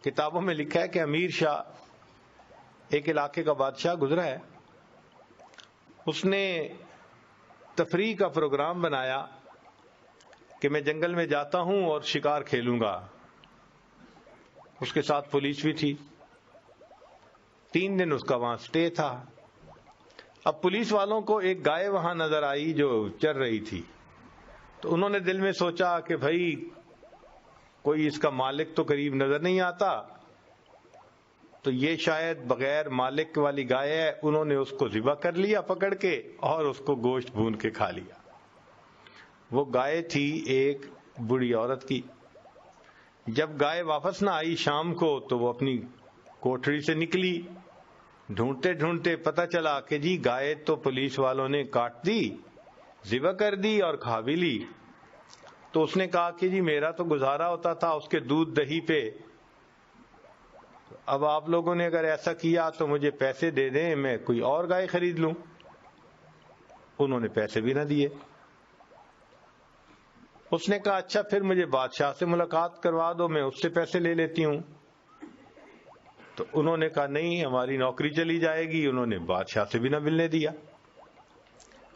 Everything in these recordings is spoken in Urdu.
کتابوں میں لکھا ہے کہ امیر شاہ ایک علاقے کا بادشاہ گزرا ہے، اس نے تفریح کا پروگرام بنایا کہ میں جنگل میں جاتا ہوں اور شکار کھیلوں گا. اس کے ساتھ پولیس بھی تھی. 3 دن اس کا وہاں سٹے تھا. اب پولیس والوں کو ایک گائے وہاں نظر آئی جو چر رہی تھی، تو انہوں نے دل میں سوچا کہ بھائی کوئی اس کا مالک تو قریب نظر نہیں آتا، تو یہ شاید بغیر مالک والی گائے ہے. انہوں نے اس کو ذبح کر لیا پکڑ کے اور اس کو گوشت بھون کے کھا لیا. وہ گائے تھی ایک بوڑھی عورت کی. جب گائے واپس نہ آئی شام کو تو وہ اپنی کوٹھری سے نکلی. ڈھونڈتے ڈھونڈتے پتہ چلا کہ جی گائے تو پولیس والوں نے کاٹ دی، ذبح کر دی اور کھا بھی لی. تو اس نے کہا کہ جی میرا تو گزارا ہوتا تھا اس کے دودھ دہی پہ، اب آپ لوگوں نے اگر ایسا کیا تو مجھے پیسے دے دیں، میں کوئی اور گائے خرید لوں. انہوں نے پیسے بھی نہ دیے. اس نے کہا اچھا پھر مجھے بادشاہ سے ملاقات کروا دو، میں اس سے پیسے لے لیتی ہوں. تو انہوں نے کہا نہیں، ہماری نوکری چلی جائے گی. انہوں نے بادشاہ سے بھی نہ ملنے دیا.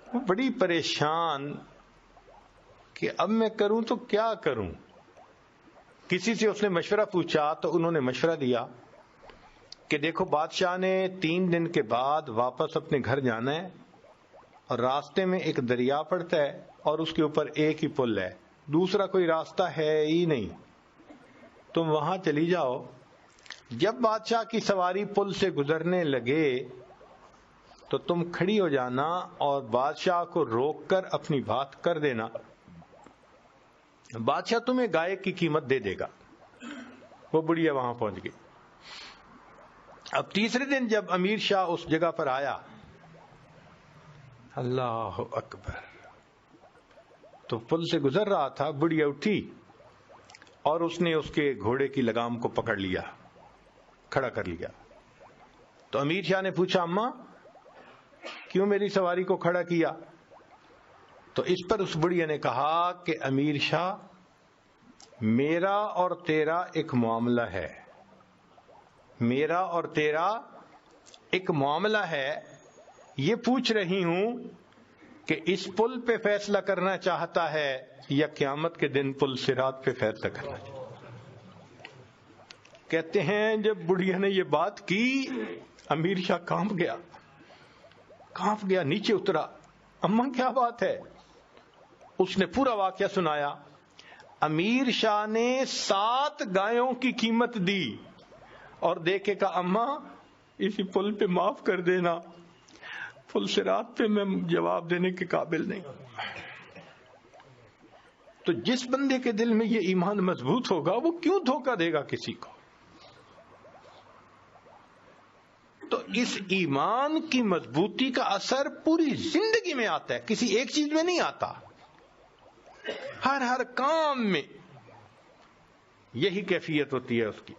وہ بڑی پریشان کہ اب میں کروں تو کیا کروں. کسی سے اس نے مشورہ پوچھا تو انہوں نے مشورہ دیا کہ دیکھو بادشاہ نے 3 دن کے بعد واپس اپنے گھر جانا ہے، اور راستے میں ایک دریا پڑتا ہے اور اس کے اوپر ایک ہی پل ہے، دوسرا کوئی راستہ ہے ہی نہیں. تم وہاں چلی جاؤ. جب بادشاہ کی سواری پل سے گزرنے لگے تو تم کھڑی ہو جانا اور بادشاہ کو روک کر اپنی بات کر دینا. بادشاہ تمہیں گائے کی قیمت دے دے گا. وہ بڑھیا وہاں پہنچ گئی. اب تیسرے دن جب امیر شاہ اس جگہ پر آیا، اللہ اکبر، تو پل سے گزر رہا تھا. بڑھیا اٹھی اور اس نے اس کے گھوڑے کی لگام کو پکڑ لیا، کھڑا کر لیا. تو امیر شاہ نے پوچھا اماں کیوں میری سواری کو کھڑا کیا؟ تو اس پر اس بڑھیا نے کہا کہ امیر شاہ میرا اور تیرا ایک معاملہ ہے، میرا اور تیرا ایک معاملہ ہے. یہ پوچھ رہی ہوں کہ اس پل پہ فیصلہ کرنا چاہتا ہے یا قیامت کے دن پل صراط پہ فیصلہ کرنا چاہتا ہے. کہتے ہیں جب بڑھیا نے یہ بات کی امیر شاہ کانپ گیا، نیچے اترا. اماں کیا بات ہے؟ اس نے پورا واقعہ سنایا. امیر شاہ نے 7 گایوں کی قیمت دی اور دیکھے کہا اماں اسی پل پہ معاف کر دینا، پل صراط پہ میں جواب دینے کے قابل نہیں. تو جس بندے کے دل میں یہ ایمان مضبوط ہوگا وہ کیوں دھوکہ دے گا کسی کو؟ تو اس ایمان کی مضبوطی کا اثر پوری زندگی میں آتا ہے، کسی ایک چیز میں نہیں آتا. ہر کام میں یہی کیفیت ہوتی ہے اس کی.